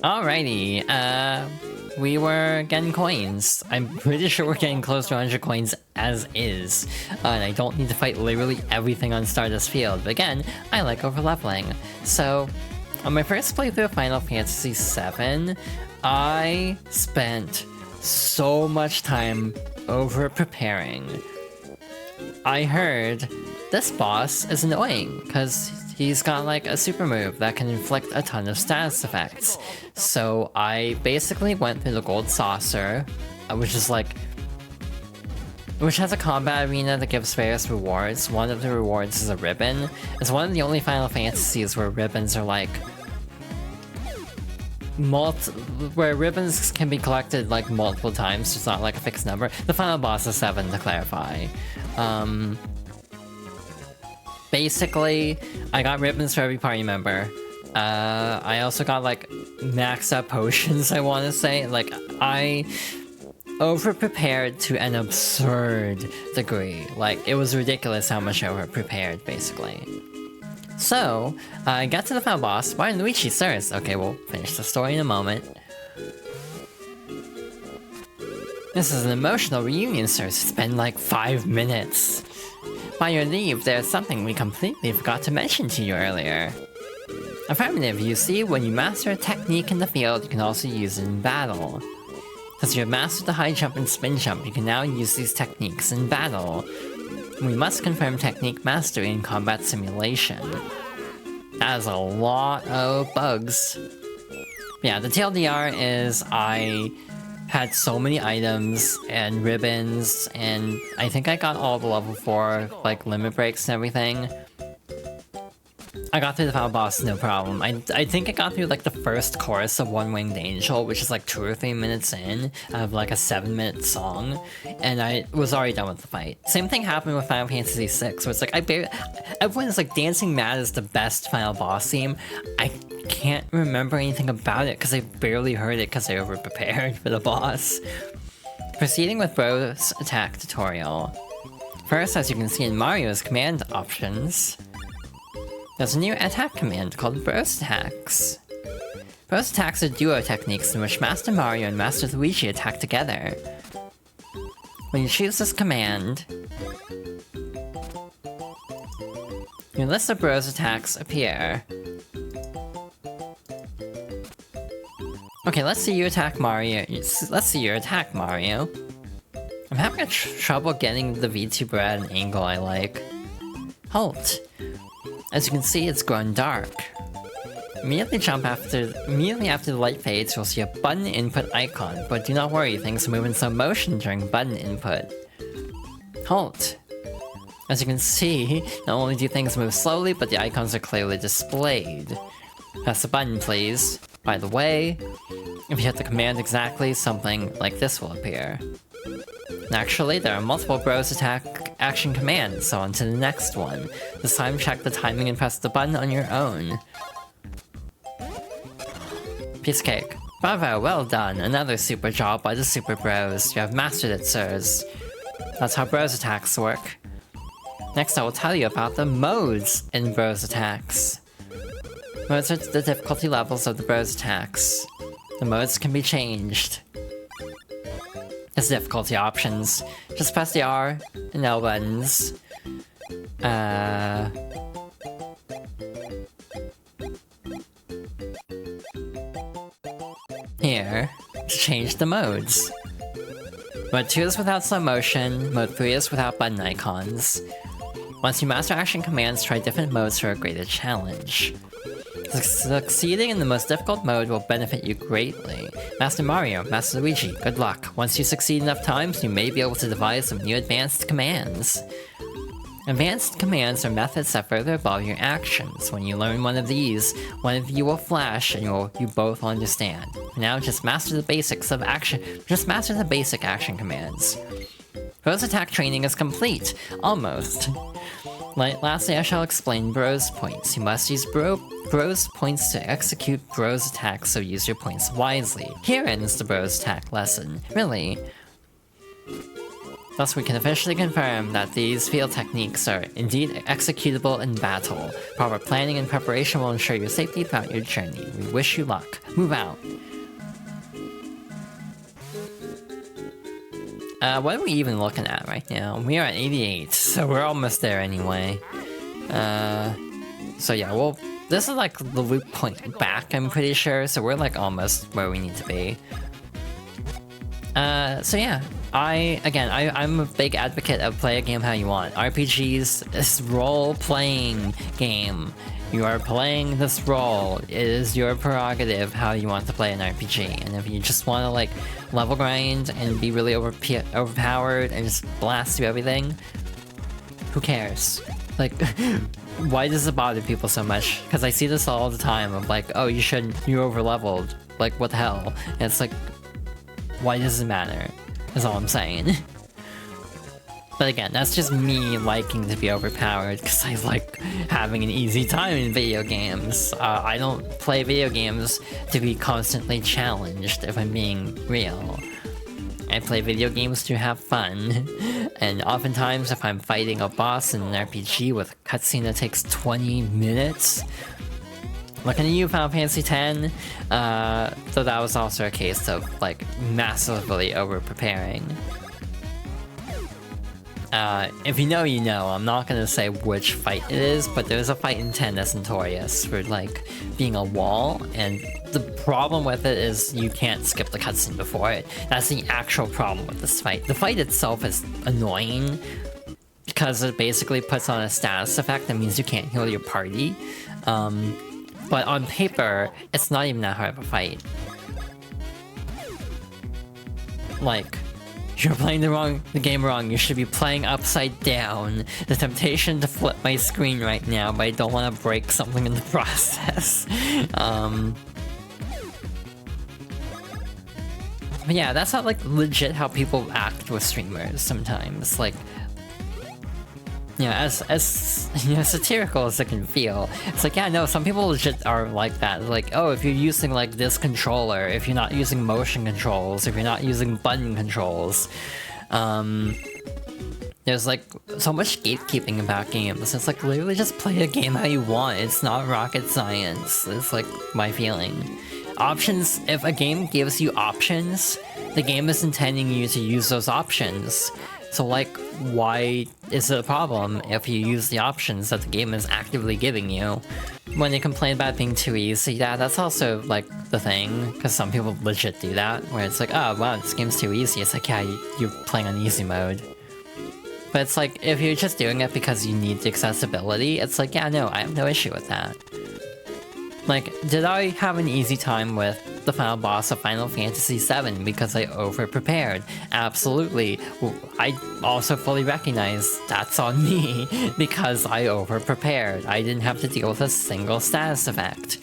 Alrighty, we were getting coins. I'm pretty sure we're getting close to 100 coins as is. And I don't need to fight literally everything on Stardust Field. But again, I like overleveling. So, on my first playthrough of Final Fantasy VII, I spent so much time over-preparing. I heard this boss is annoying, because he's got like a super move that can inflict a ton of status effects. So I basically went through the Gold Saucer, which has a combat arena that gives various rewards. One of the rewards is a ribbon. It's one of the only Final Fantasies where ribbons are like where ribbons can be collected like multiple times, so it's not like a fixed number. The final boss is 7 to clarify. Basically, I got ribbons for every party member. I also got like maxed out potions, I want to say. Like, I over-prepared to an absurd degree. Like, it was ridiculous how much I over-prepared, basically. So, I got to the final boss. Why Luigi, sirs? Okay, we'll finish the story in a moment. This is an emotional reunion, sirs. It's been like 5 minutes. By your leave, there's something we completely forgot to mention to you earlier. Affirmative, you see, when you master a technique in the field, you can also use it in battle. Since you have mastered the high jump and spin jump, you can now use these techniques in battle. We must confirm technique mastery in combat simulation. That is a lot of bugs. Yeah, the TLDR is I had so many items and ribbons, and I think I got all the level 4 like limit breaks and everything. I got through the final boss, no problem. I think I got through like the first chorus of One Winged Angel, which is like 2 or 3 minutes in of like a 7-minute song, and I was already done with the fight. Same thing happened with Final Fantasy VI, where it's like everyone's like Dancing Mad is the best final boss theme. I can't remember anything about it because I barely heard it because I over-prepared for the boss. Proceeding with Bro's attack tutorial. First, as you can see in Mario's command options, there's a new attack command called Bros Attacks. Bros Attacks are duo techniques in which Master Mario and Master Luigi attack together. When you choose this command, your list of Bros Attacks appear. Okay, let's see you attack Mario. Let's see your attack, Mario. I'm having trouble getting the VTuber at an angle I like. Halt. As you can see, it's grown dark. Immediately after the light fades, you'll see a button input icon, but do not worry, things move in slow motion during button input. Halt. As you can see, not only do things move slowly, but the icons are clearly displayed. Press the button, please. By the way, if you hit the command exactly, something like this will appear. Actually, there are multiple Bros attack action commands, so on to the next one. This time, check the timing and press the button on your own. Piece of cake. Bravo, well done. Another super job by the Super Bros. You have mastered it, sirs. That's how Bros attacks work. Next, I will tell you about the modes in Bros attacks. Modes are the difficulty levels of the Bros attacks. The modes can be changed. It's difficulty options. Just press the R and L buttons. Here, to change the modes. Mode 2 is without slow motion, Mode 3 is without button icons. Once you master action commands, try different modes for a greater challenge. Succeeding in the most difficult mode will benefit you greatly. Master Mario, Master Luigi, good luck. Once you succeed enough times, you may be able to devise some new advanced commands. Advanced commands are methods that further evolve your actions. When you learn one of these, one of you will flash and you both will understand. Now just master the basics of action. Just master the basic action commands. Bros attack training is complete. Almost. Lastly, I shall explain Bros points. You must use Bros points to execute Bros attacks, so use your points wisely. Here ends the Bros attack lesson. Really. Thus, we can officially confirm that these field techniques are indeed executable in battle. Proper planning and preparation will ensure your safety throughout your journey. We wish you luck. Move out. What are we even looking at right now? We are at 88, so we're almost there anyway. So yeah, well, this is like the loop point back, I'm pretty sure, so we're like almost where we need to be. So yeah, I'm a big advocate of play a game how you want. RPGs is role-playing game. You are playing this role. It is your prerogative how you want to play an RPG. And if you just want to like level grind and be really overpowered and just blast through everything, who cares? Like, why does it bother people so much? Because I see this all the time of like, oh, you're over-leveled. Like, what the hell? And it's like, why does it matter? Is all I'm saying. But again, that's just me liking to be overpowered because I like having an easy time in video games. I don't play video games to be constantly challenged, if I'm being real. I play video games to have fun. And oftentimes, if I'm fighting a boss in an RPG with a cutscene that takes 20 minutes... Looking at you, Final Fantasy X, though that was also a case of, like, massively over-preparing. If you know, you know. I'm not gonna say which fight it is, but there's a fight in 10 that's notorious for, like, being a wall, and the problem with it is you can't skip the cutscene before it. That's the actual problem with this fight. The fight itself is annoying, because it basically puts on a status effect that means you can't heal your party. But on paper, it's not even that hard of a fight. Like, you're playing the game wrong. You should be playing upside down. The temptation to flip my screen right now, but I don't want to break something in the process. But yeah, that's not like legit how people act with streamers sometimes. Like, you know, as you know, satirical as it can feel, it's like, yeah, no, some people legit are like that. Like, oh, if you're using like this controller, if you're not using motion controls, if you're not using button controls, there's like so much gatekeeping about games. It's like literally just play a game how you want. It's not rocket science. It's like my feeling. Options, if a game gives you options, the game is intending you to use those options. So like, why is it a problem if you use the options that the game is actively giving you? When they complain about being too easy, yeah, that's also like the thing, because some people legit do that, where it's like, oh wow, this game's too easy. It's like, yeah, you're playing on easy mode. But it's like, if you're just doing it because you need the accessibility, it's like, yeah, no, I have no issue with that. Like, did I have an easy time with the final boss of Final Fantasy VII because I over-prepared? Absolutely. I also fully recognize that's on me because I over-prepared. I didn't have to deal with a single status effect.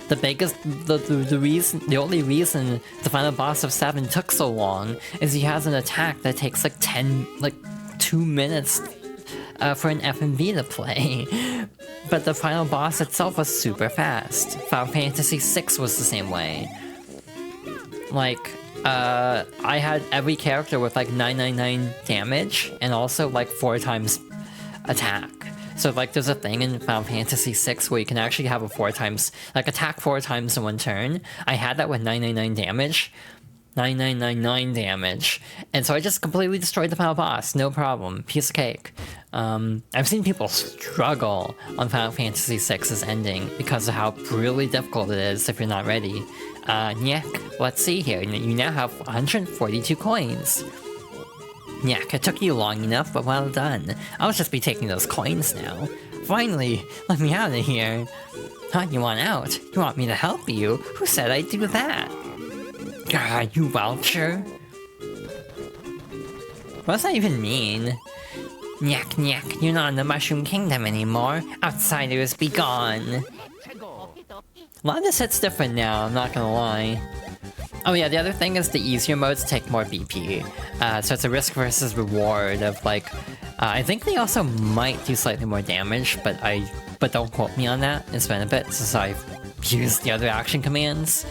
The only reason the final boss of 7 took so long is he has an attack that takes like 2 minutes for an FMV to play. But the final boss itself was super fast. Final Fantasy VI was the same way. Like, I had every character with like 999 damage, and also like 4 times attack. So like there's a thing in Final Fantasy VI where you can actually have a 4 times, like attack 4 times in one turn. I had that with 999 damage. 9999 damage, and so I just completely destroyed the final boss, no problem, piece of cake. I've seen people struggle on Final Fantasy VI's ending because of how brutally difficult it is if you're not ready. Nyek, let's see here, you now have 142 coins. Nyek, it took you long enough, but well done. I'll just be taking those coins now. Finally, let me out of here. Huh, you want out? You want me to help you? Who said I'd do that? God, you voucher? What does that even mean? Nyek, nyek, you're not in the Mushroom Kingdom anymore. Outsiders, be gone. A lot of this hit's different now, I'm not gonna lie. Oh yeah, the other thing is the easier modes take more BP. So it's a risk versus reward of like... I think they also might do slightly more damage, but don't quote me on that. It's been a bit since I've used the other action commands.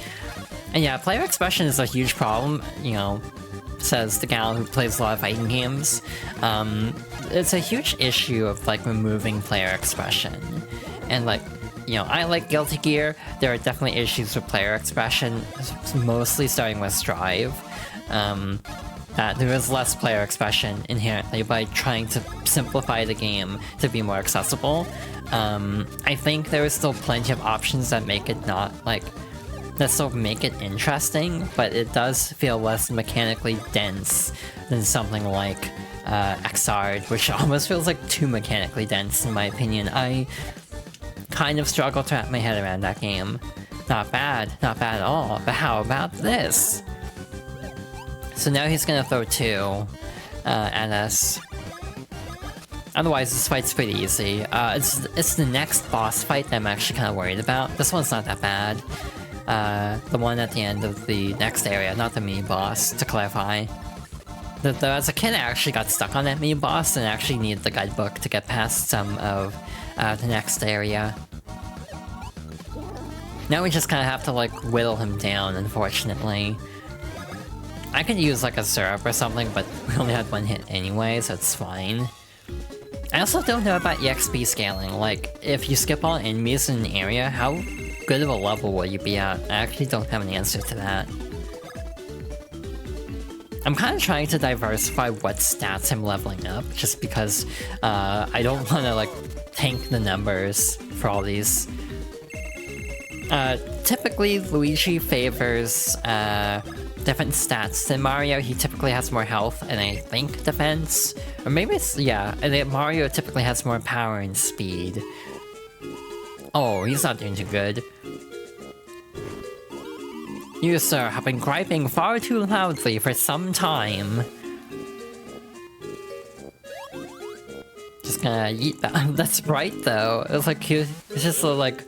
And yeah, player expression is a huge problem, you know, says the gal who plays a lot of fighting games. It's a huge issue of like removing player expression. And like, you know, I like Guilty Gear. There are definitely issues with player expression, mostly starting with Strive. There is less player expression inherently by trying to simplify the game to be more accessible. I think there is still plenty of options that make it not like that still make it interesting, but it does feel less mechanically dense than something like Xrd, which almost feels like too mechanically dense in my opinion. I kind of struggle to wrap my head around that game. Not bad at all, but how about this? So now he's gonna throw 2 at us. Otherwise, this fight's pretty easy. It's the next boss fight that I'm actually kind of worried about. This one's not that bad. The one at the end of the next area, not the mini-boss, to clarify. As a kid, I actually got stuck on that mini-boss and actually needed the guidebook to get past some of the next area. Now we just kind of have to, like, whittle him down, unfortunately. I could use, like, a syrup or something, but we only had 1 hit anyway, so it's fine. I also don't know about EXP scaling. Like, if you skip all enemies in an area, how good of a level will you be at? I actually don't have an answer to that. I'm kind of trying to diversify what stats I'm leveling up, just because I don't want to, like, tank the numbers for all these. Typically, Luigi favors different stats than Mario. He typically has more health and I think defense. Or maybe it's, yeah, and then Mario typically has more power and speed. Oh, he's not doing too good. You, sir, have been griping far too loudly for some time. Just gonna eat that. That's right, though. It's like, it's just like...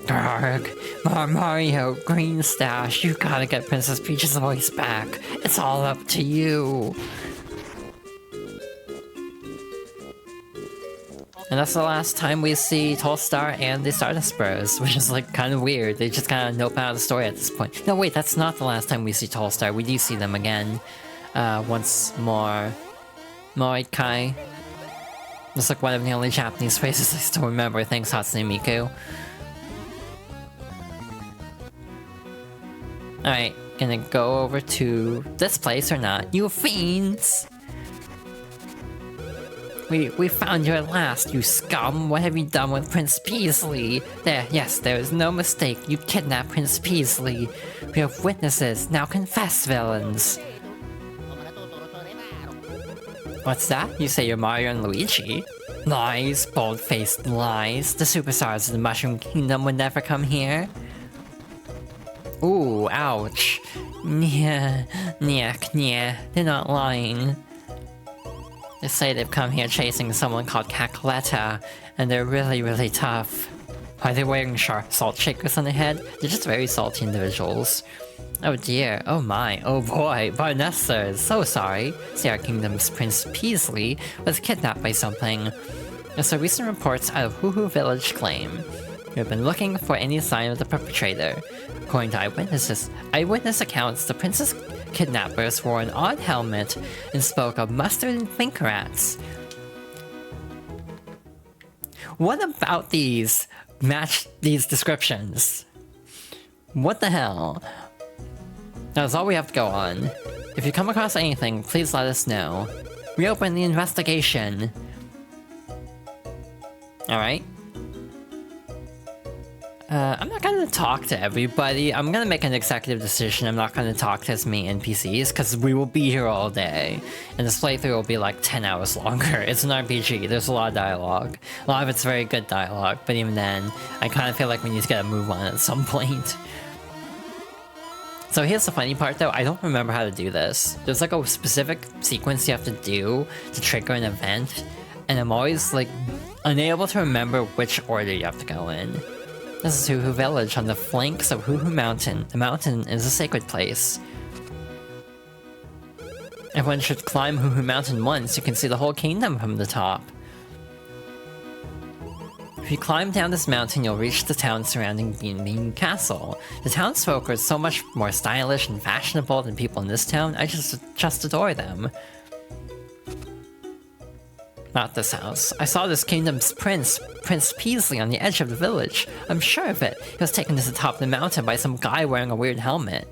Grrg, Mario, Green Stash, you gotta get Princess Peach's voice back. It's all up to you. And that's the last time we see Tallstar and the Stardust Bros, which is like kind of weird. They just kind of nope out of the story at this point. No, wait, that's not the last time we see Tallstar. We do see them again. Once more. Moikai. That's like one of the only Japanese phrases I still remember. Thanks, Hatsune Miku. Alright, gonna go over to this place or not. You fiends! We found you at last, you scum! What have you done with Prince Peasley? Yes, there is no mistake. You kidnapped Prince Peasley. We have witnesses. Now confess, villains! What's that? You say you're Mario and Luigi? Lies, bold-faced lies. The superstars of the Mushroom Kingdom would never come here. Ooh, ouch. Nyeh, they're not lying. They say they've come here chasing someone called Cackletta, and they're really, really tough. Are they wearing salt shakers on their head? They're just very salty individuals. Oh dear, oh my, oh boy, Vanessa is so sorry. Sierra Kingdom's Prince Peasley was kidnapped by something. And so recent reports out of Hoohoo Village claim we have been looking for any sign of the perpetrator. According to eyewitness accounts, the prince's kidnappers wore an odd helmet and spoke of mustard and think rats. What about these match these descriptions? What the hell? That's all we have to go on. If you come across anything, please let us know. Reopen the investigation. Alright. I'm not gonna talk to everybody. I'm gonna make an executive decision. I'm not gonna talk to as many NPCs, because we will be here all day. And this playthrough will be like 10 hours longer. It's an RPG, there's a lot of dialogue. A lot of it's very good dialogue, but even then, I kind of feel like we need to get a move on at some point. So here's the funny part though, I don't remember how to do this. There's like a specific sequence you have to do to trigger an event, and I'm always like unable to remember which order you have to go in. This is Hoohoo Village on the flanks of Hoohoo Mountain. The mountain is a sacred place. Everyone should climb Hoohoo Mountain once, you can see the whole kingdom from the top. If you climb down this mountain, you'll reach the town surrounding Bean Castle. The townsfolk are so much more stylish and fashionable than people in this town, I just adore them. Not this house. I saw this kingdom's prince, Prince Peasley, on the edge of the village. I'm sure of it. He was taken to the top of the mountain by some guy wearing a weird helmet.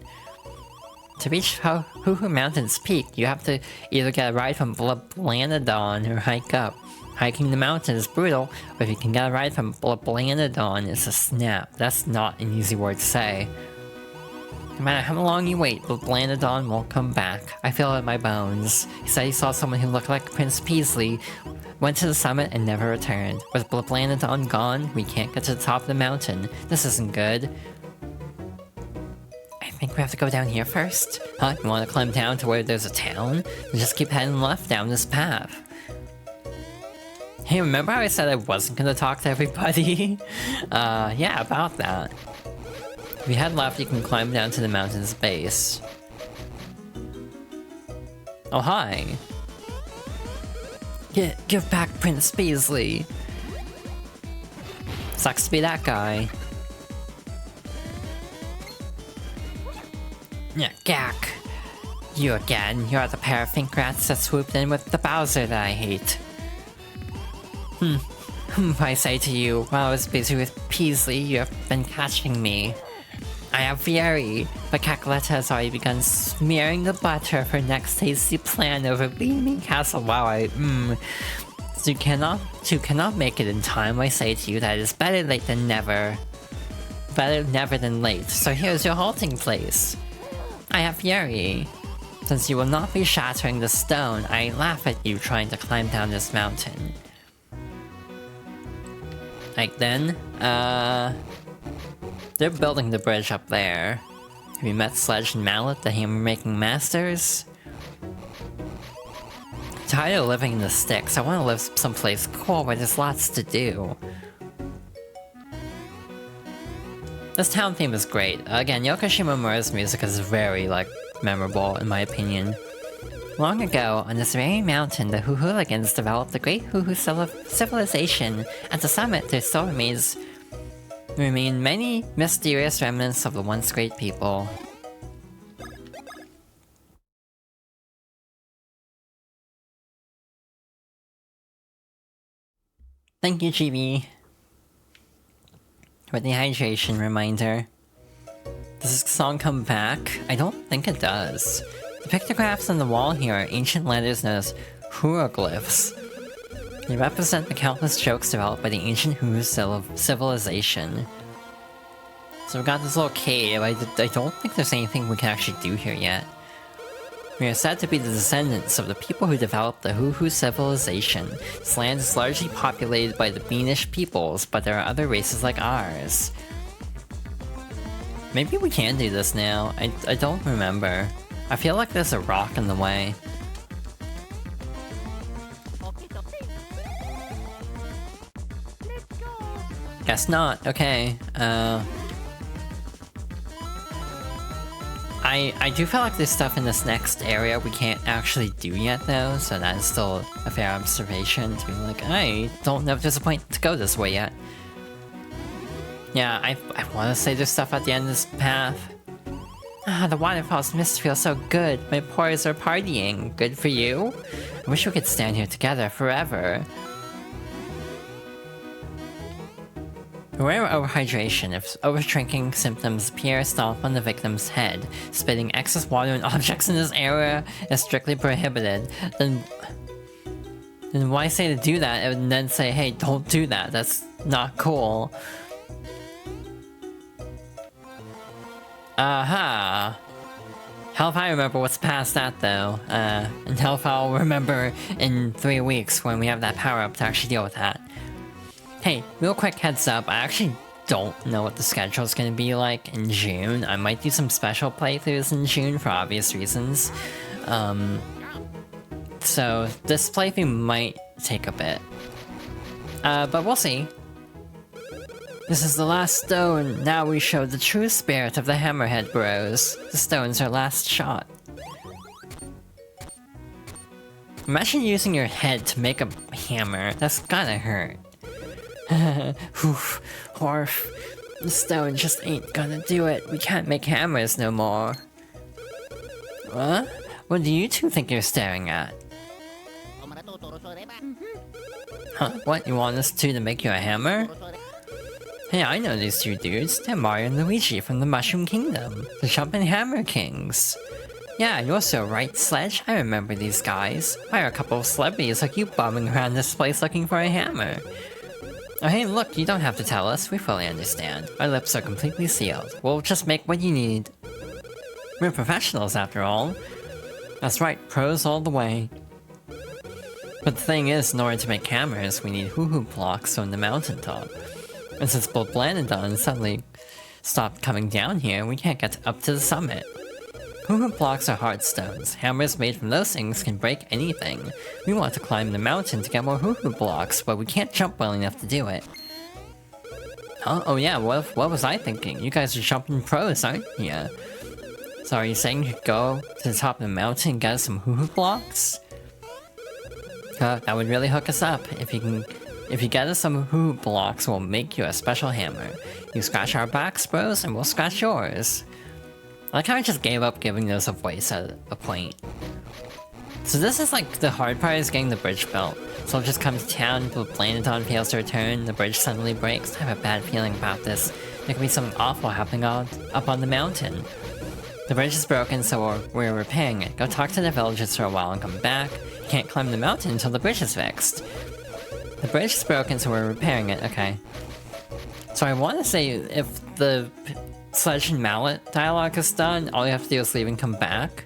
To reach Hoohoo Mountain's peak, you have to either get a ride from Blanadon or hike up. Hiking the mountain is brutal, but if you can get a ride from Blanadon, it's a snap. That's not an easy word to say. No matter how long you wait, Blanadon won't come back. I feel it in my bones. He said he saw someone who looked like Prince Peasley, went to the summit, and never returned. With Blanadon gone, we can't get to the top of the mountain. This isn't good. I think we have to go down here first. Huh? You want to climb down to where there's a town? Then just keep heading left down this path. Hey, remember how I said I wasn't gonna talk to everybody? Yeah, about that. If you head left, you can climb down to the mountain's base. Oh, hi. Give back Prince Peasley. Sucks to be that guy. Yeah, Gak. You again. You're the pair of think rats that swooped in with the Bowser that I hate. I say to you, while I was busy with Peasley, you have been catching me. I have fury, but Cacoletta has already begun smearing the butter of her next tasty plan over Beaming Castle. Wow, So you cannot make it in time. I say to you that it is better late than never. Better never than late. So here's your halting place. I have fury. Since you will not be shattering the stone, I laugh at you trying to climb down this mountain. Like then, they're building the bridge up there. Have you met Sledge and Mallet, the hammer-making masters? Tired of living in the sticks, I want to live someplace cool where there's lots to do. This town theme is great. Again, Yoko Shimomura's music is very, memorable, in my opinion. Long ago, on this very mountain, the Hoohooligans developed the great Hoohoo civilization. At the summit, there still remain many mysterious remnants of the once great people. Thank you, Chibi, for the hydration reminder. Does this song come back? I don't think it does. The pictographs on the wall here are ancient letters known as hieroglyphs. They represent the countless jokes developed by the ancient Hoohoo civilization. So we got this little cave. I don't think there's anything we can actually do here yet. We are said to be the descendants of the people who developed the Hoohoo civilization. This land is largely populated by the Beanish peoples, but there are other races like ours. Maybe we can do this now. I don't remember. I feel like there's a rock in the way. Guess not. Okay. I do feel like there's stuff in this next area we can't actually do yet though, so that is still a fair observation to be like, I don't know if there's a point to go this way yet. Yeah, I want to say there's stuff at the end of this path. Ah, the waterfall's mist feels so good. My pores are partying. Good for you? I wish we could stand here together forever. Beware of overhydration. If overdrinking symptoms appear, stomp on the victim's head. Spitting excess water and objects in this area is strictly prohibited. Then why say to do that and then say, hey, don't do that? That's not cool. Aha! Hell if I remember what's past that though. And hell if I'll remember in 3 weeks when we have that power-up to actually deal with that. Hey, real quick heads up, I actually don't know what the schedule is going to be like in June. I might do some special playthroughs in June for obvious reasons. So this playthrough might take a bit. But we'll see. This is the last stone. Now we show the true spirit of the Hammerhead Bros. The stone's our last shot. Imagine using your head to make a hammer. That's gotta hurt. Oof, Horf. The stone just ain't gonna do it. We can't make hammers no more. What? What do you two think you're staring at? Huh? What? You want us two to make you a hammer? Hey, I know these two dudes. They're Mario and Luigi from the Mushroom Kingdom, the Jumpin' Hammer Kings. Yeah, you're so right, Sledge. I remember these guys. Why are a couple of celebrities like you bumming around this place looking for a hammer? Oh hey, look, you don't have to tell us. We fully understand. Our lips are completely sealed. We'll just make what you need. We're professionals, after all. That's right, pros all the way. But the thing is, in order to make hammers, we need Hoohoo blocks on the mountaintop. And since both Blanodon suddenly stopped coming down here, we can't get up to the summit. Hoohoo blocks are hard stones. Hammers made from those things can break anything. We want to climb the mountain to get more Hoohoo blocks, but we can't jump well enough to do it. Huh? Oh yeah, what was I thinking? You guys are jumping pros, aren't you? So are you saying you could go to the top of the mountain and get us some Hoohoo blocks? That would really hook us up. If you get us some Hoohoo blocks, we'll make you a special hammer. You scratch our backs, bros, and we'll scratch yours. I like how I just gave up giving those a voice at a point. So this is like, the hard part is getting the bridge built. So I'll just come to town, but Blanodon fails to return, the bridge suddenly breaks. I have a bad feeling about this. There could be something awful happening up on the mountain. The bridge is broken, so we're repairing it. Go talk to the villagers for a while and come back. You can't climb the mountain until the bridge is fixed. The bridge is broken, so we're repairing it. Okay. So I want to say, if the Sledge and Mallet dialogue is done, all you have to do is leave and come back.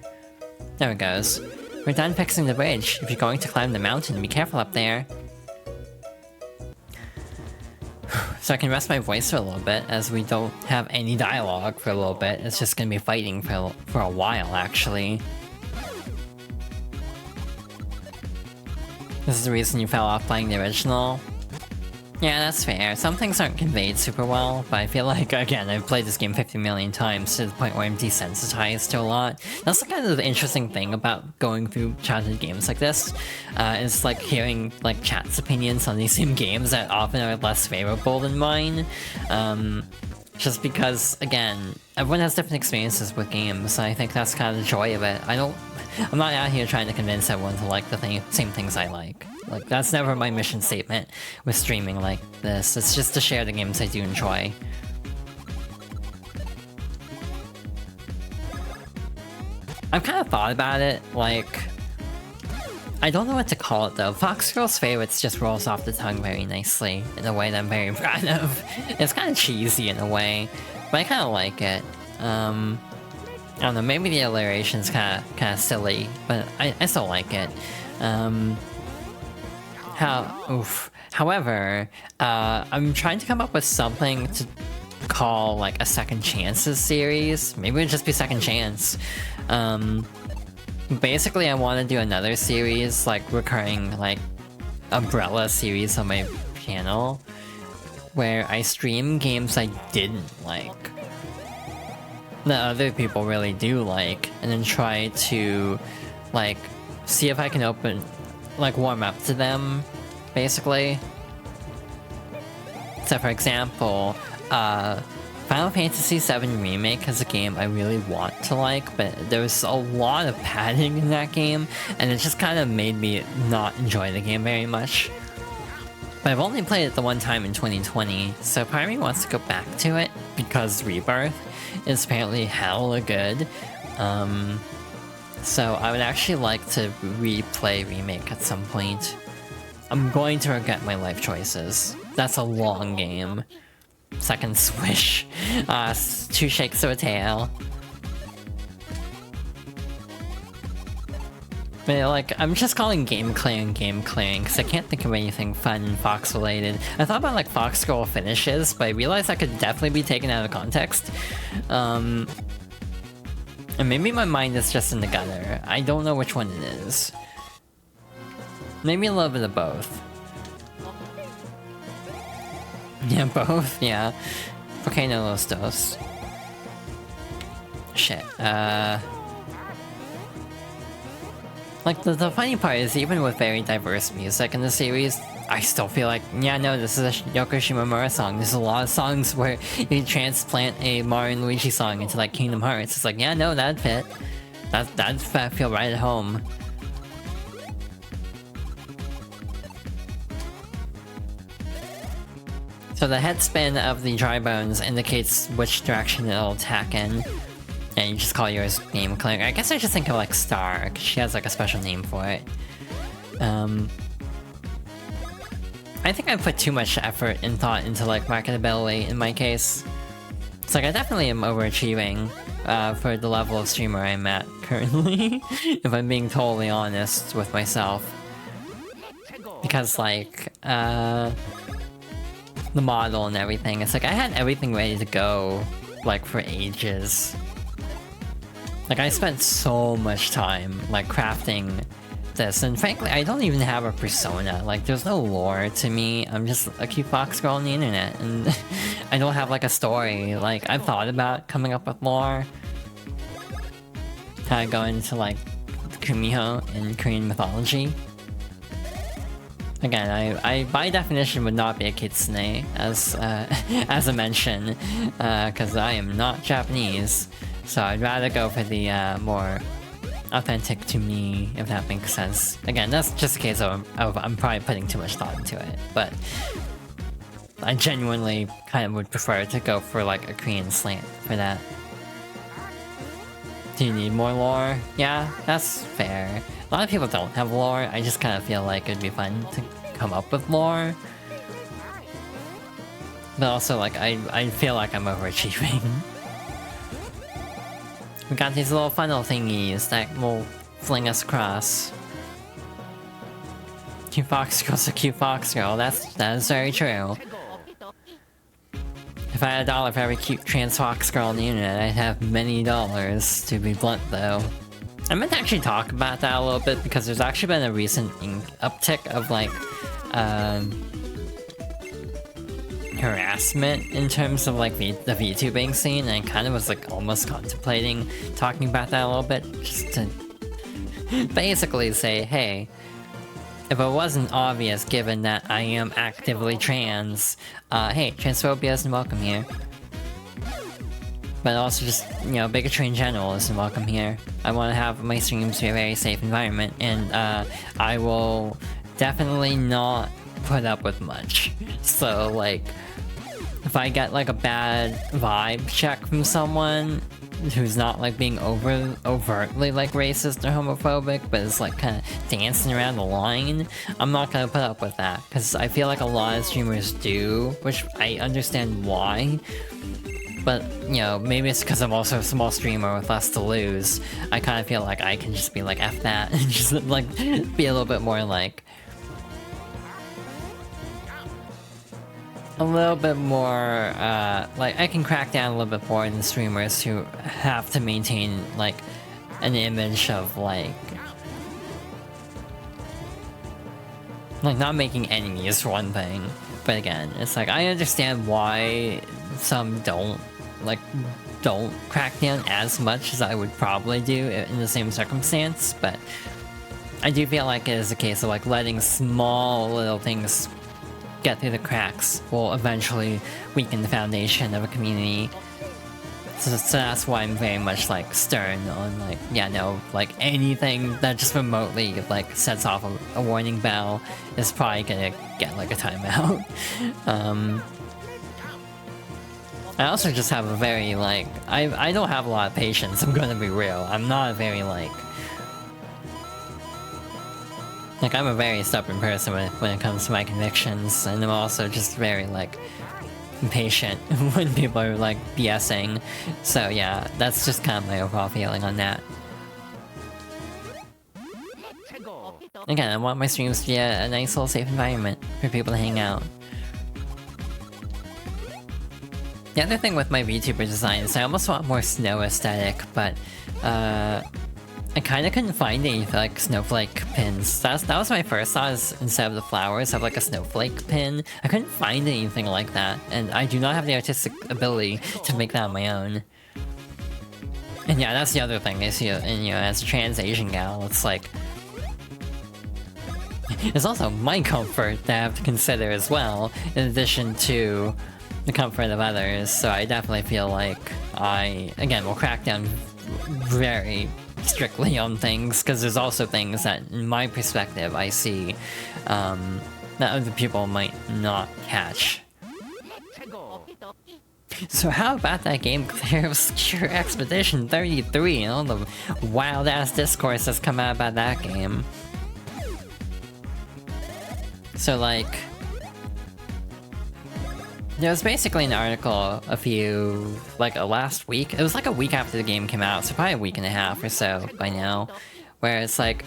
There it goes. We're done fixing the bridge. If you're going to climb the mountain, be careful up there. So I can rest my voice for a little bit, as we don't have any dialogue for a little bit. It's just gonna be fighting for a while, actually. This is the reason you fell off playing the original? Yeah, that's fair. Some things aren't conveyed super well, but I feel like, again, I've played this game 50 million times to the point where I'm desensitized to a lot. That's the kind of the interesting thing about going through childhood games like this, is like hearing like chat's opinions on these same games that often are less favorable than mine. Just because, again, everyone has different experiences with games, and I think that's kind of the joy of it. I'm not out here trying to convince everyone to like the same things I like. Like, that's never my mission statement with streaming like this. It's just to share the games I do enjoy. I've kind of thought about it, like, I don't know what to call it though. Foxgirl's Favorites just rolls off the tongue very nicely, in a way that I'm very proud of. It's kind of cheesy in a way, but I kind of like it. I don't know, maybe the alliteration's kind of silly, but I still like it. However, I'm trying to come up with something to call like a Second Chances series. Maybe it would just be Second Chance. Basically, I want to do another series, like recurring like umbrella series on my channel, where I stream games I didn't like, that other people really do like, and then try to like see if I can warm up to them, basically. So for example, Final Fantasy VII Remake is a game I really want to like, but there's a lot of padding in that game, and it just kind of made me not enjoy the game very much. But I've only played it the one time in 2020, so part of me wants to go back to it, because Rebirth is apparently hella good. So I would actually like to replay Remake at some point. I'm going to regret my life choices. That's a long game. Second swish. 2 shakes of a tail. But like, I'm just calling game clearing because I can't think of anything fun and Fox related. I thought about like Foxgirl finishes, but I realized that could definitely be taken out of context. And maybe my mind is just in the gutter. I don't know which one it is. Maybe a little bit of both. Yeah, both, yeah. Okay, no los dos. Shit, like, the funny part is, even with very diverse music in the series, I still feel like, yeah, no, this is a Yoko Shimomura song. There's a lot of songs where you transplant a Mario and Luigi song into like Kingdom Hearts. It's like, yeah, no, that'd fit. That'd feel right at home. So the head spin of the dry bones indicates which direction it'll attack in. And you just call yours Game Clear. I guess I just think of like Star, because she has like a special name for it. I think I put too much effort and thought into like marketability in my case. It's like I definitely am overachieving for the level of streamer I'm at currently, if I'm being totally honest with myself. Because like, the model and everything, it's like I had everything ready to go, like for ages. Like I spent so much time like crafting this, and frankly I don't even have a persona. Like there's no lore to me. I'm just a cute fox girl on the internet, and I don't have like a story. Like I've thought about coming up with lore, kind of going into like Kumiho in Korean mythology. Again, I by definition would not be a kitsune, as a mention, because I am not Japanese, so I'd rather go for the more authentic to me, if that makes sense. Again, that's just a case of I'm probably putting too much thought into it, but I genuinely kind of would prefer to go for like a Korean slant for that. Do you need more lore? Yeah, that's fair. A lot of people don't have lore. I just kind of feel like it'd be fun to come up with lore. But also, like, I feel like I'm overachieving. We got these little funnel thingies that will fling us across. Cute fox girl's a cute fox girl. That is very true. If I had $1 for every cute trans fox girl on the internet, I'd have many dollars, to be blunt though. I meant to actually talk about that a little bit, because there's actually been a recent uptick of like, harassment in terms of like the VTubing scene, and I kind of was like almost contemplating talking about that a little bit, just to basically say, hey, if it wasn't obvious given that I am actively trans, hey, transphobia isn't welcome here. But also just, you know, bigotry in general isn't welcome here. I want to have my streams be a very safe environment, and I will definitely not put up with much. So, like, if I get, like, a bad vibe check from someone who's not, like, being overtly, like, racist or homophobic, but is, like, kind of dancing around the line, I'm not gonna put up with that. Because I feel like a lot of streamers do, which I understand why. But, you know, maybe it's because I'm also a small streamer with less to lose. I kind of feel like I can just be like, F that, and just, like, be a little bit more, like... a little bit more, like, I can crack down a little bit more on the streamers who have to maintain, like, an image of, like, not making enemies for one thing. But again, it's like, I understand why some don't crack down as much as I would probably do in the same circumstance, but I do feel like it is a case of, like, letting small little things get through the cracks will eventually weaken the foundation of a community. So that's why I'm very much, like, stern on, like, yeah, no, like, anything that just remotely, like, sets off a warning bell is probably gonna get, like, a timeout. I also just have a very, like, I don't have a lot of patience, I'm gonna be real. I'm not a very, like, I'm a very stubborn person when it comes to my convictions, and I'm also just very, like, impatient when people are, like, BSing. So yeah, that's just kind of my overall feeling on that. Again, I want my streams to be a nice little safe environment for people to hang out. The other thing with my VTuber design is I almost want more snow aesthetic, but I kinda couldn't find any, like, snowflake pins. That was my first thought, is instead of the flowers, have, like, a snowflake pin. I couldn't find anything like that, and I do not have the artistic ability to make that on my own. And yeah, that's the other thing, is, you know, as a trans Asian gal, it's like... It's also my comfort that I have to consider as well, in addition to the comfort of others, so I definitely feel like I, again, will crack down very strictly on things, because there's also things that, in my perspective, I see that other people might not catch. So how about that game Clear Obscure Expedition 33 and all the wild-ass discourse that's come out about that game? So, like, there was basically an article last week. It was like a week after the game came out, so probably a week and a half or so by now, where it's like,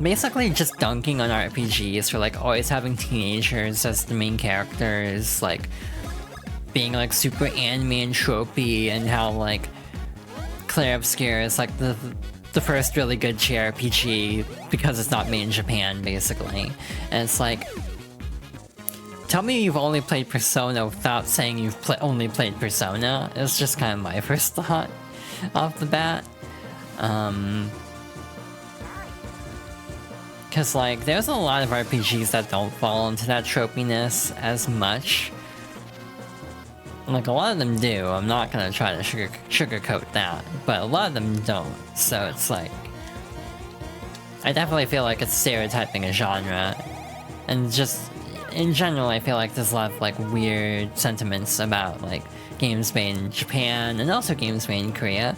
basically just dunking on RPGs for like always having teenagers as the main characters, like, being like super anime and tropey, and how like Clear Obscure is like the first really good JRPG because it's not made in Japan, basically. And it's like, tell me you've only played Persona without saying you've only played Persona. It's just kind of my first thought off the bat. Because like, there's a lot of RPGs that don't fall into that tropiness as much. Like, a lot of them do. I'm not gonna try to sugarcoat that, but a lot of them don't. So it's like, I definitely feel like it's stereotyping a genre. And just, in general, I feel like there's a lot of like weird sentiments about like games made in Japan and also games made in Korea.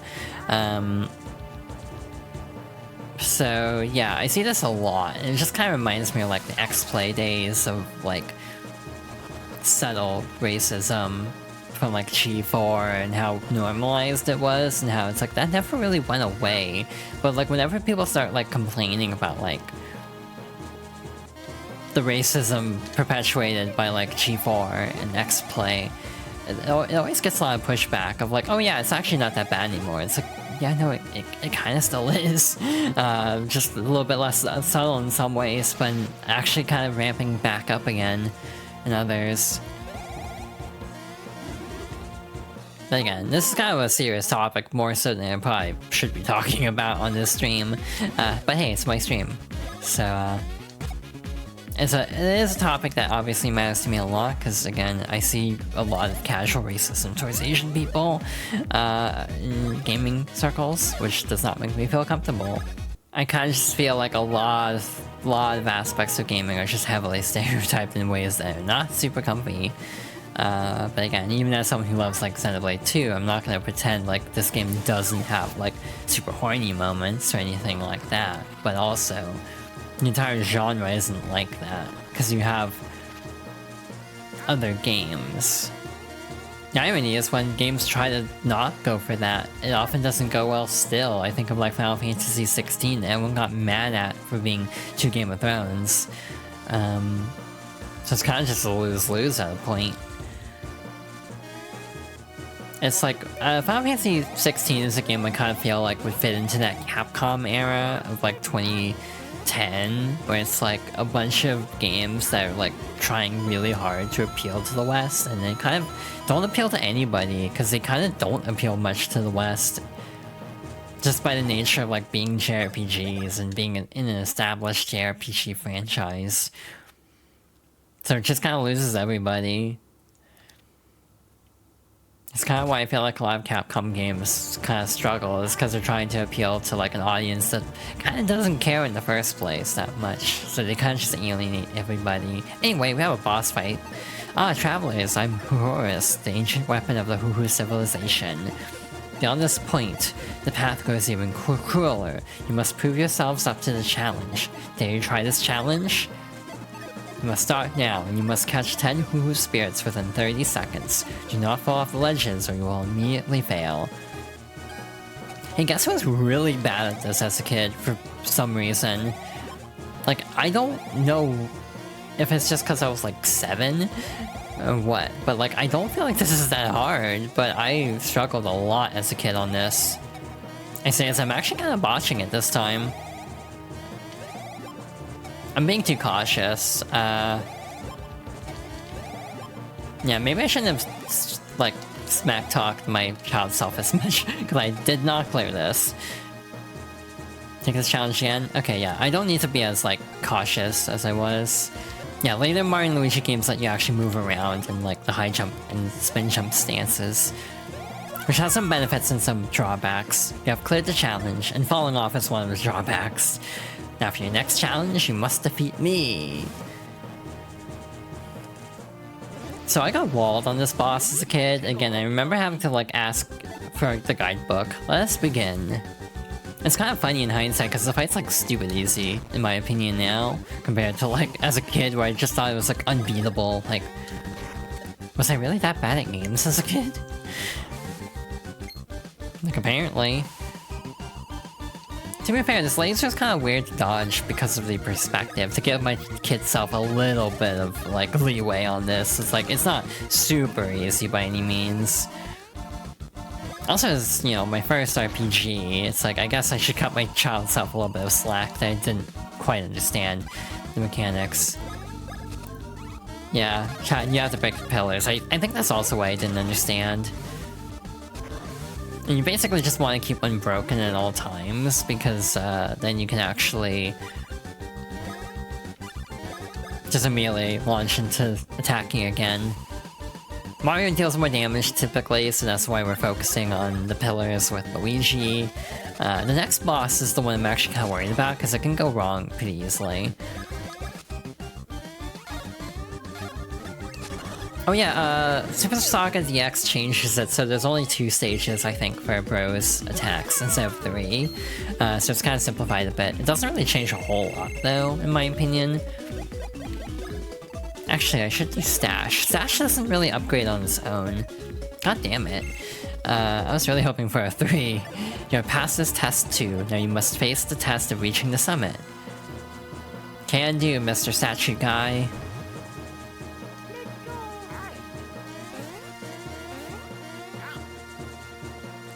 So yeah, I see this a lot. It just kind of reminds me of like the X-Play days of like subtle racism from like G4 and how normalized it was, and how it's like that never really went away. But like whenever people start like complaining about like the racism perpetuated by like G4 and X-Play, it always gets a lot of pushback of like, oh yeah, it's actually not that bad anymore. It's like, yeah, no, it kind of still is. Just a little bit less subtle in some ways, but actually kind of ramping back up again in others. But again, this is kind of a serious topic, more so than I probably should be talking about on this stream. But hey, it's my stream. So, it is a topic that obviously matters to me a lot, because again, I see a lot of casual racism towards Asian people in gaming circles, which does not make me feel comfortable. I kind of just feel like a lot of aspects of gaming are just heavily stereotyped in ways that are not super comfy. But again, even as someone who loves like Xenoblade 2, I'm not gonna pretend like this game doesn't have like super horny moments or anything like that. But also, the entire genre isn't like that, because you have other games. The irony is when games try to not go for that, it often doesn't go well still. I think of like Final Fantasy 16, everyone got mad at for being too Game of Thrones. So it's kind of just a lose-lose at a point. It's like, Final Fantasy 16 is a game I kind of feel like would fit into that Capcom era of like 2010, where it's like a bunch of games that are like trying really hard to appeal to the West, and they kind of don't appeal to anybody, because they kind of don't appeal much to the West, just by the nature of like being JRPGs and being in an established JRPG franchise. So it just kind of loses everybody. It's kind of why I feel like a lot of Capcom games kind of struggle, is because they're trying to appeal to like an audience that kind of doesn't care in the first place that much. So they kind of just alienate everybody. Anyway, we have a boss fight. Travelers, I'm Horus, the ancient weapon of the Hoohoo civilization. Beyond this point, the path goes even crueler. You must prove yourselves up to the challenge. Dare you try this challenge? You must start now, and you must catch 10 Hoohoo spirits within 30 seconds. Do not fall off the ledges, or you will immediately fail. Hey, guess who was really bad at this as a kid, for some reason? Like, I don't know if it's just because I was like 7, or what, but like, I don't feel like this is that hard, but I struggled a lot as a kid on this. I say as I'm actually kind of botching it this time. I'm being too cautious. Yeah, maybe I shouldn't have, like, smack-talked my child self as much, because I did not clear this. Take this challenge again? Okay, yeah, I don't need to be as, like, cautious as I was. Yeah, later Mario and Luigi games let you actually move around in, like, the high jump and spin jump stances, which has some benefits and some drawbacks. You have cleared the challenge, and falling off is one of the drawbacks. Now for your next challenge, you must defeat me. So I got walled on this boss as a kid. Again, I remember having to, like, ask for the guidebook. Let us begin. It's kind of funny in hindsight, because the fight's, like, stupid easy, in my opinion now, compared to, like, as a kid where I just thought it was, like, unbeatable. Like, was I really that bad at games as a kid? Like, apparently. To be fair, this laser is kind of weird to dodge because of the perspective. To give my kid self a little bit of, like, leeway on this. It's like, it's not super easy by any means. Also, as, you know, my first RPG, it's like, I guess I should cut my child self a little bit of slack that I didn't quite understand the mechanics. Yeah, you have to break the pillars. I think that's also why I didn't understand. And you basically just want to keep unbroken at all times, because then you can actually just immediately launch into attacking again. Mario deals more damage typically, so that's why we're focusing on the pillars with Luigi. The next boss is the one I'm actually kind of worried about, because it can go wrong pretty easily. Oh yeah, Super Saga DX changes it, so there's only 2 stages, I think, for Bros attacks instead of 3. So it's kind of simplified a bit. It doesn't really change a whole lot, though, in my opinion. Actually, I should do Stash. Stash doesn't really upgrade on its own. God damn it. I was really hoping for a 3. You're past this test 2. Now you must face the test of reaching the summit. Can do, Mr. Statue Guy.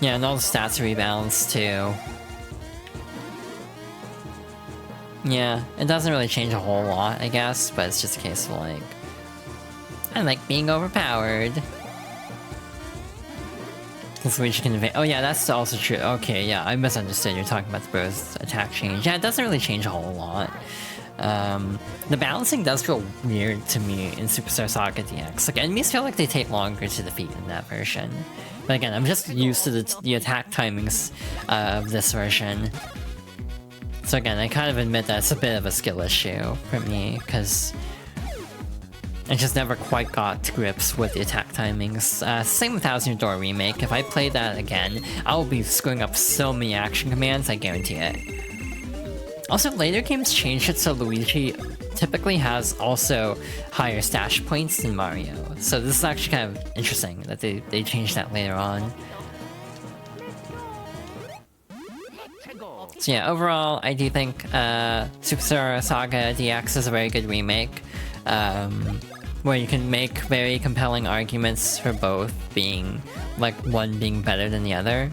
Yeah, and all the stats rebalance too. Yeah, it doesn't really change a whole lot, I guess, but it's just a case of like, I like being overpowered. Because Luigi can evade. Oh yeah, that's also true. Okay, yeah, I misunderstood. You're talking about the Bros attack change. Yeah, it doesn't really change a whole lot. The balancing does feel weird to me in Superstar Saga DX. Like, enemies feel like they take longer to defeat in that version. But again, I'm just used to the attack timings of this version. So again, I kind of admit that it's a bit of a skill issue for me, because I just never quite got to grips with the attack timings. Same with Thousand Year Door Remake. If I play that again, I'll be screwing up so many action commands, I guarantee it. Also, later games changed it so Luigi typically has also higher stash points than Mario. So this is actually kind of interesting that they changed that later on. So yeah, overall, I do think Superstar Saga DX is a very good remake, where you can make very compelling arguments for both being, like, one being better than the other.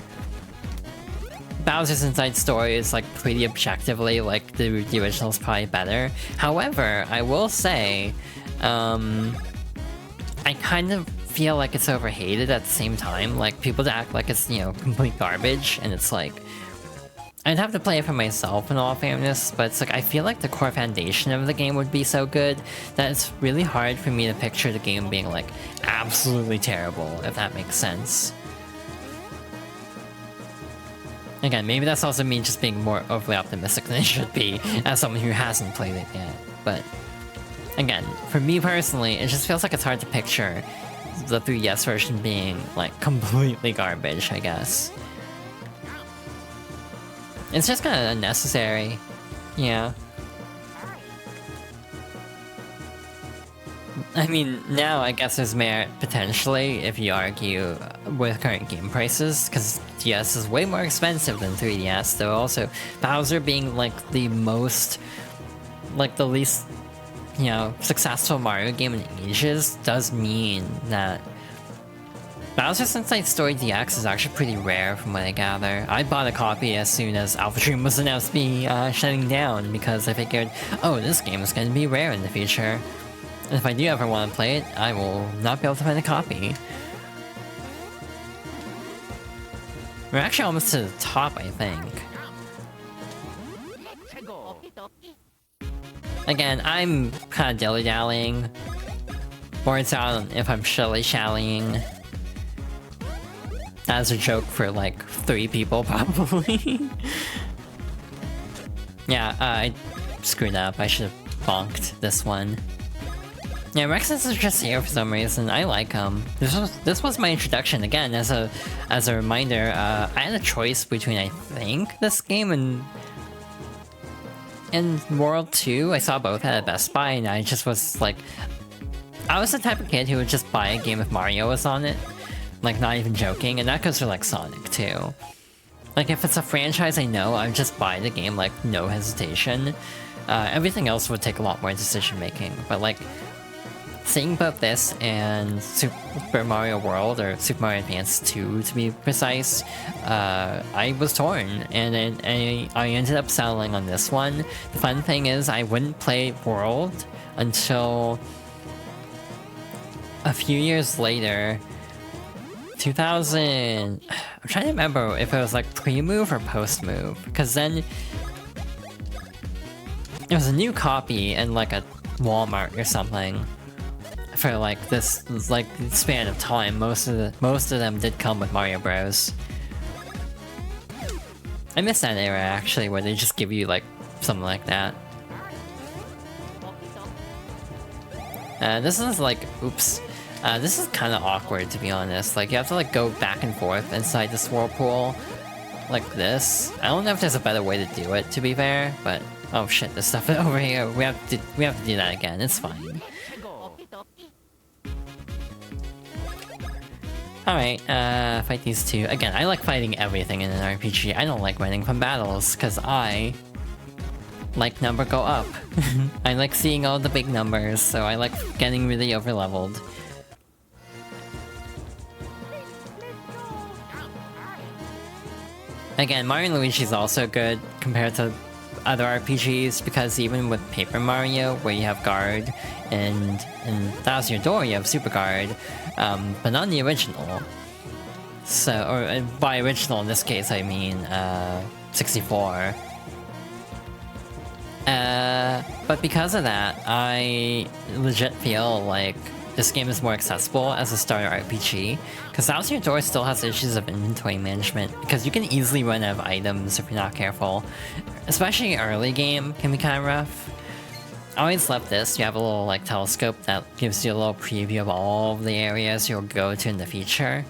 Bowser's Inside Story is, like, pretty objectively, like, the original is probably better. However, I will say, I kind of feel like it's overhated at the same time. Like, people act like it's, you know, complete garbage, and it's like, I'd have to play it for myself in all fairness, but it's like, I feel like the core foundation of the game would be so good that it's really hard for me to picture the game being, like, absolutely terrible, if that makes sense. Again, maybe that's also me just being more overly optimistic than it should be, as someone who hasn't played it yet. But, again, for me personally, it just feels like it's hard to picture the 3DS version being, like, completely garbage, I guess. It's just kind of unnecessary. Yeah. I mean, now I guess there's merit, potentially, if you argue with current game prices, because DS is way more expensive than 3DS, though also Bowser being, like, the most, like, the least, you know, successful Mario game in ages does mean that Bowser's Inside Story DX is actually pretty rare from what I gather. I bought a copy as soon as Alpha Dream was announced to be shutting down, because I figured, oh, this game is going to be rare in the future. And if I do ever want to play it, I will not be able to find a copy. We're actually almost to the top, I think. Again, I'm kind of dilly-dallying. Words out if I'm shilly-shallying. That's a joke for like 3 people, probably. Yeah, I screwed up. I should have bonked this one. Yeah, Rexes is just here for some reason. I like him. This was my introduction again. As a reminder, I had a choice between I think this game and World 2. I saw both at Best Buy, and I just was like, I was the type of kid who would just buy a game if Mario was on it, like not even joking. And that goes for like Sonic too. Like if it's a franchise I know, I would just buy the game like no hesitation. Everything else would take a lot more decision making, but like. Seeing both this and Super Mario World, or Super Mario Advance 2 to be precise, I was torn, and I ended up settling on this one. The fun thing is, I wouldn't play World until a few years later. 2000... I'm trying to remember if it was like pre-move or post-move, because then there was a new copy in like a Walmart or something. For like this like span of time, most of them did come with Mario Bros. I miss that era actually, where they just give you like something like that. This is like, oops. This is kind of awkward to be honest. Like you have to like go back and forth inside this whirlpool, like this. I don't know if there's a better way to do it, to be fair, but oh shit, there's stuff over here. We have to do that again. It's fine. Alright, fight these two. Again, I like fighting everything in an RPG. I don't like running from battles, because I like number go up. I like seeing all the big numbers, so I like getting really overleveled. Again, Mario and Luigi is also good compared to other RPGs, because even with Paper Mario, where you have guard, and Thousand Year Door you have super guard, but not in the original. So, or by original in this case I mean 64. But because of that, I legit feel like this game is more accessible as a starter RPG, because Thousand Year Door still has issues of inventory management, because you can easily run out of items if you're not careful. Especially early game can be kind of rough. I always love this. You have a little like telescope that gives you a little preview of all of the areas you'll go to in the future.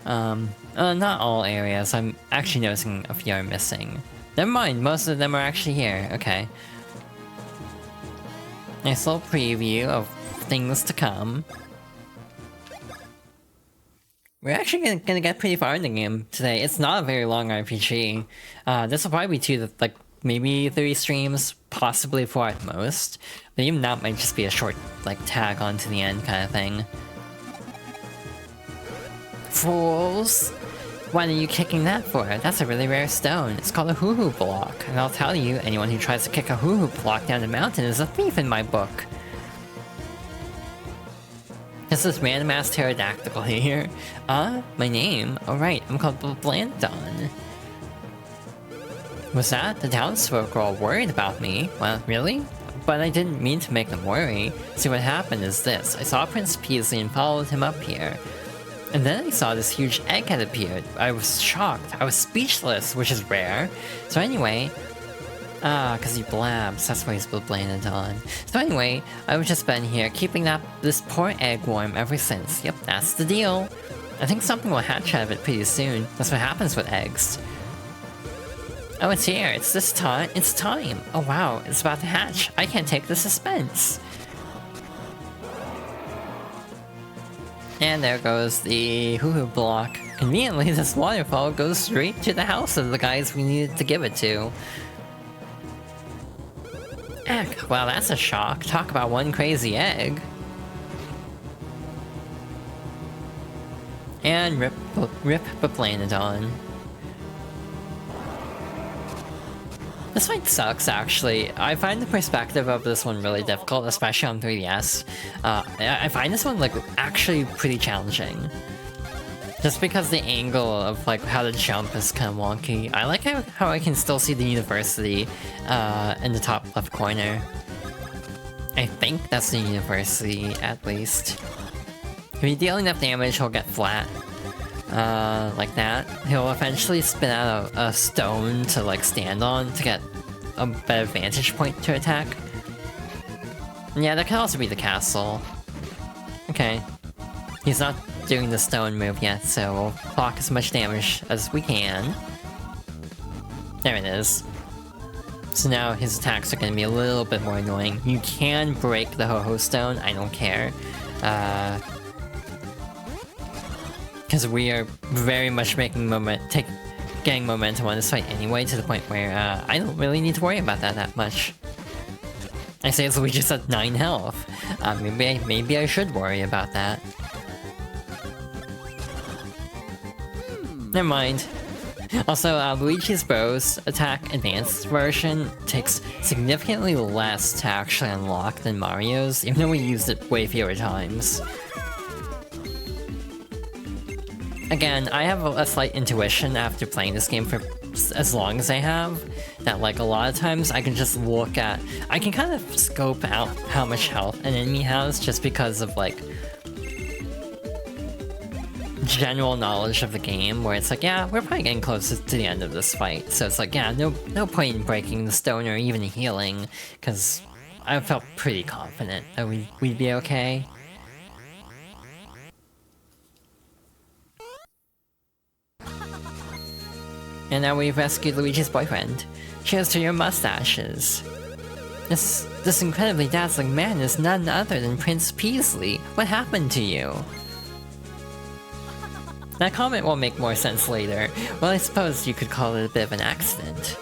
Not all areas. I'm actually noticing a few are missing. Never mind, most of them are actually here. Okay. Nice little preview of things to come. We're actually gonna get pretty far in the game today. It's not a very long RPG. This will probably be like maybe 3 streams, possibly 4 at most. But even that might just be a short like tag on to the end kind of thing. Fools! What are you kicking that for? That's a really rare stone. It's called a Hoohoo block. And I'll tell you, anyone who tries to kick a Hoohoo block down the mountain is a thief in my book. This is random ass pterodactyl here. My name? Oh right, I'm called Blandon. Was that? The townsfolk were all worried about me. Well, really? But I didn't mean to make them worry. See, what happened is this. I saw Prince Peasley and followed him up here. And then I saw this huge egg had appeared. I was shocked. I was speechless, which is rare. So anyway... cause he blabs. That's why he's blinded on. So anyway, I've just been here, keeping this poor egg warm ever since. Yep, that's the deal. I think something will hatch out of it pretty soon. That's what happens with eggs. Oh, it's here. It's this time. It's time. Oh wow, it's about to hatch. I can't take the suspense. And there goes the Hoohoo block. Conveniently, this waterfall goes straight to the house of the guys we needed to give it to. Egg. Wow, that's a shock. Talk about one crazy egg. And rip Baplanodon. This fight sucks, actually. I find the perspective of this one really difficult, especially on 3DS. I find this one, like, actually pretty challenging. Just because the angle of, like, how to jump is kind of wonky. I like how I can still see the university in the top left corner. I think that's the university, at least. If you deal enough damage, he'll get flat. Like that. He'll eventually spin out a stone to, like, stand on to get a better vantage point to attack. And yeah, that can also be the castle. Okay. He's not doing the stone move yet, so we'll block as much damage as we can. There it is. So now his attacks are going to be a little bit more annoying. You can break the Ho-Ho Stone, I don't care. Because we are very much making getting momentum on this fight anyway, to the point where I don't really need to worry about that much. I say it's Luigi's at 9 health. Maybe I should worry about that. Never mind. Also, Luigi's Bros attack advanced version takes significantly less to actually unlock than Mario's, even though we used it way fewer times. Again, I have a slight intuition after playing this game for as long as I have, that like a lot of times I can just look at... I can kind of scope out how much health an enemy has just because of like... general knowledge of the game, where it's like, yeah, we're probably getting close to the end of this fight, so it's like, yeah, no point in breaking the stone or even healing, because I felt pretty confident that we'd be okay. And now we've rescued Luigi's boyfriend. Cheers to your mustaches. This incredibly dazzling man is none other than Prince Peasley. What happened to you? That comment will make more sense later. Well, I suppose you could call it a bit of an accident.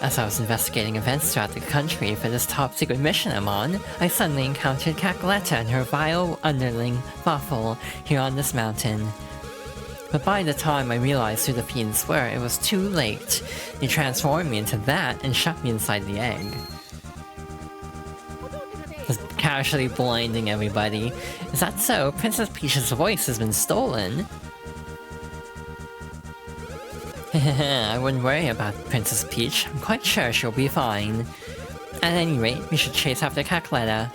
As I was investigating events throughout the country for this top-secret mission I'm on, I suddenly encountered Cackletta and her vile underling, Waffle, here on this mountain. But by the time I realized who the fiends were, it was too late. They transformed me into that and shut me inside the egg. Just casually blinding everybody. Is that so? Princess Peach's voice has been stolen. I wouldn't worry about Princess Peach. I'm quite sure she'll be fine. At any rate, we should chase after Cackletta.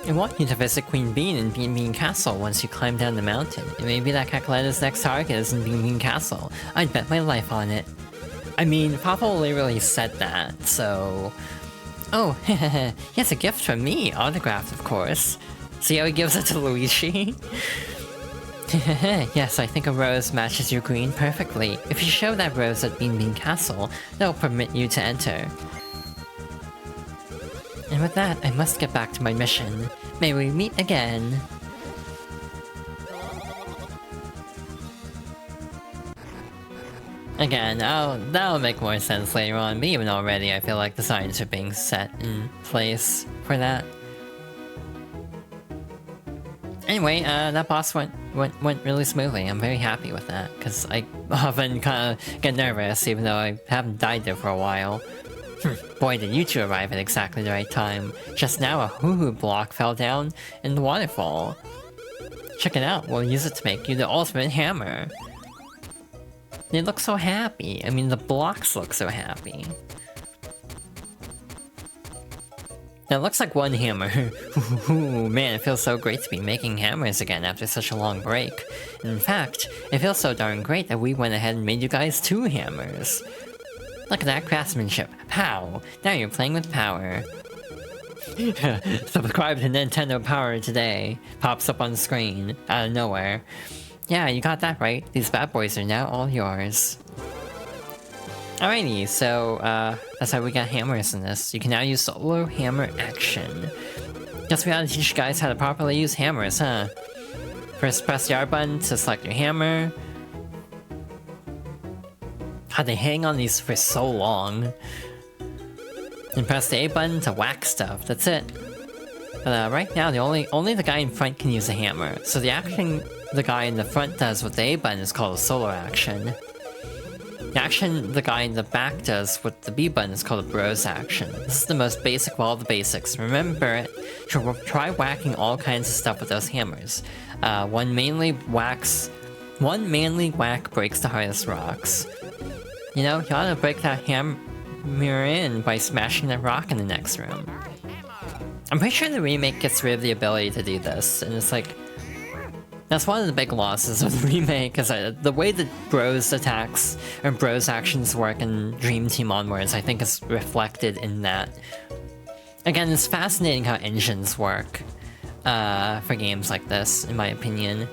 I want you to visit Queen Bean in Bean Bean Castle once you climb down the mountain. It may be that Cackletta's next target is in Bean Bean Castle. I'd bet my life on it. I mean, Papa literally said that, so... Oh, he has a gift from me, autographed of course. See how he gives it to Luigi? Yes, I think a rose matches your green perfectly. If you show that rose at Bean Bean Castle, they'll permit you to enter. And with that, I must get back to my mission. May we meet again. Again, that'll make more sense later on, but even already I feel like the signs are being set in place for that. Anyway, that boss went really smoothly. I'm very happy with that, because I often kind of get nervous, even though I haven't died there for a while. Boy, did you two arrive at exactly the right time. Just now, a Hoohoo block fell down in the waterfall. Check it out, we'll use it to make you the ultimate hammer. They look so happy. I mean, the blocks look so happy. That looks like one hammer. Ooh, man, it feels so great to be making hammers again after such a long break. And in fact, it feels so darn great that we went ahead and made you guys 2 hammers. Look at that craftsmanship. Pow! Now you're playing with power. Subscribe to Nintendo Power today. Pops up on the screen, out of nowhere. Yeah, you got that right. These bad boys are now all yours. Alrighty, so, that's how we got hammers in this. You can now use solo hammer action. Guess we gotta teach you guys how to properly use hammers, huh? First, press the R button to select your hammer. God, they hang on these for so long. And press the A button to whack stuff, that's it. But right now, only the guy in front can use a hammer. So the action the guy in the front does with the A button is called a solo action. The action the guy in the back does with the B button is called a bros action. This is the most basic of all the basics. Remember to try whacking all kinds of stuff with those hammers. One manly whack breaks the hardest rocks. You know, you ought to break that hammer in by smashing that rock in the next room. I'm pretty sure the remake gets rid of the ability to do this, and it's like... That's one of the big losses of the remake, is the way that Bros attacks, or Bros actions work in Dream Team onwards, I think is reflected in that. Again, it's fascinating how engines work for games like this, in my opinion.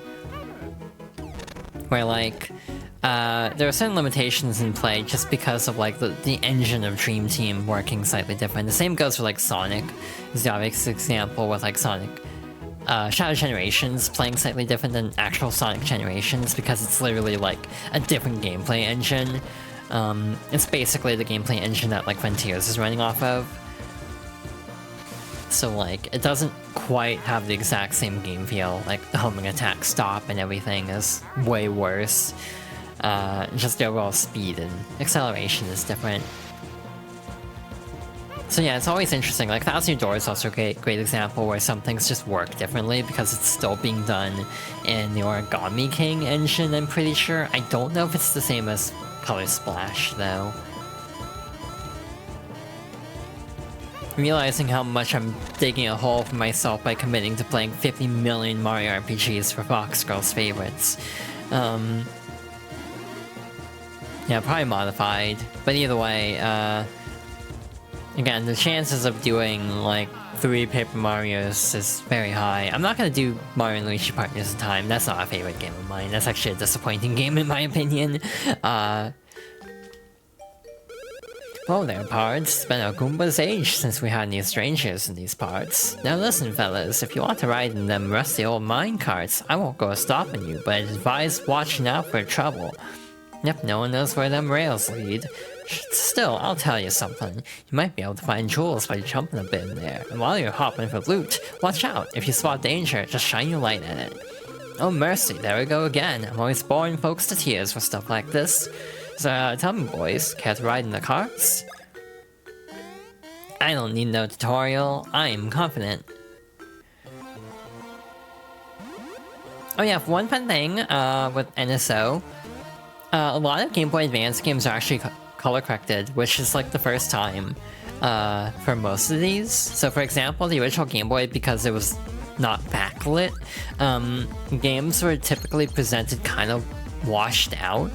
Where, like, there are certain limitations in play just because of, like, the engine of Dream Team working slightly different. The same goes for, like, Sonic, is the obvious example with, like, Sonic. Shadow Generations playing slightly different than actual Sonic Generations because it's literally, like, a different gameplay engine. It's basically the gameplay engine that, like, Frontiers is running off of. So, like, it doesn't quite have the exact same game feel. Like, the homing attack stop and everything is way worse. Just the overall speed and acceleration is different. So yeah, it's always interesting. Like, Thousand Year Door is also a great example where some things just work differently because it's still being done in the Origami King engine, I'm pretty sure. I don't know if it's the same as Color Splash, though. Realizing how much I'm digging a hole for myself by committing to playing 50 million Mario RPGs for Foxgirl's favorites. Yeah, probably modified. But either way, again, the chances of doing, like, 3 Paper Marios is very high. I'm not gonna do Mario and Luigi Partners in Time. That's not a favorite game of mine. That's actually a disappointing game in my opinion. Well there, pards. It's been a Goomba's age since we had any strangers in these parts. Now listen, fellas, if you want to ride in them rusty old mine carts, I won't go stopping you, but I'd advise watching out for trouble. Yep, no one knows where them rails lead. Still, I'll tell you something. You might be able to find jewels by jumping a bit in there. And while you're hopping for loot, watch out. If you spot danger, just shine your light at it. Oh mercy, there we go again. I'm always boring folks to tears with stuff like this. So tell me boys, care to ride in the carts? I don't need no tutorial. I am confident. Oh yeah, one fun thing with NSO. A lot of Game Boy Advance games are actually color corrected, which is like the first time for most of these. So for example, the original Game Boy, because it was not backlit, games were typically presented kind of washed out.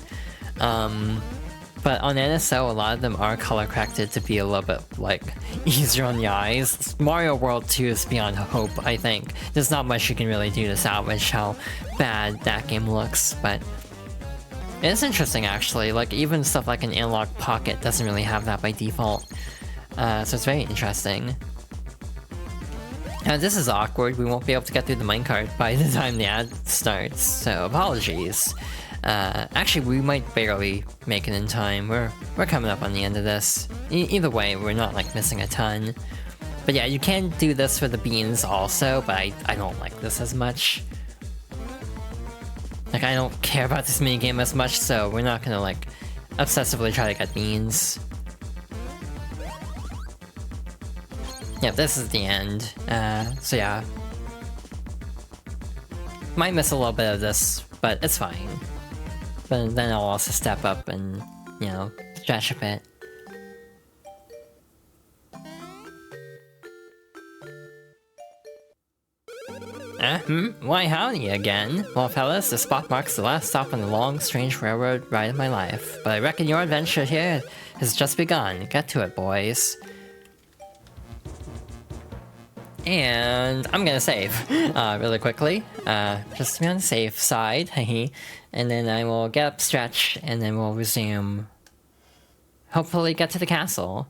But on NSO, a lot of them are color corrected to be a little bit, like, easier on the eyes. Mario World 2 is beyond hope, I think. There's not much you can really do to salvage how bad that game looks, but it's interesting, actually. Like, even stuff like an Analog Pocket doesn't really have that by default. So it's very interesting. Now, this is awkward. We won't be able to get through the minecart by the time the ad starts, so apologies. Actually, we might barely make it in time. We're coming up on the end of this. Either way, we're not, like, missing a ton. But yeah, you can do this for the beans also, but I don't like this as much. Like, I don't care about this minigame as much, so we're not gonna, like, obsessively try to get beans. Yep, this is the end. So yeah. Might miss a little bit of this, but it's fine. But then I'll also step up and, you know, stretch a bit. Why howdy again? Well fellas, this spot marks the last stop on the long, strange railroad ride of my life. But I reckon your adventure here has just begun. Get to it, boys. And I'm gonna save really quickly, just to be on the safe side, and then I will get up, stretch, and then we'll resume. Hopefully get to the castle.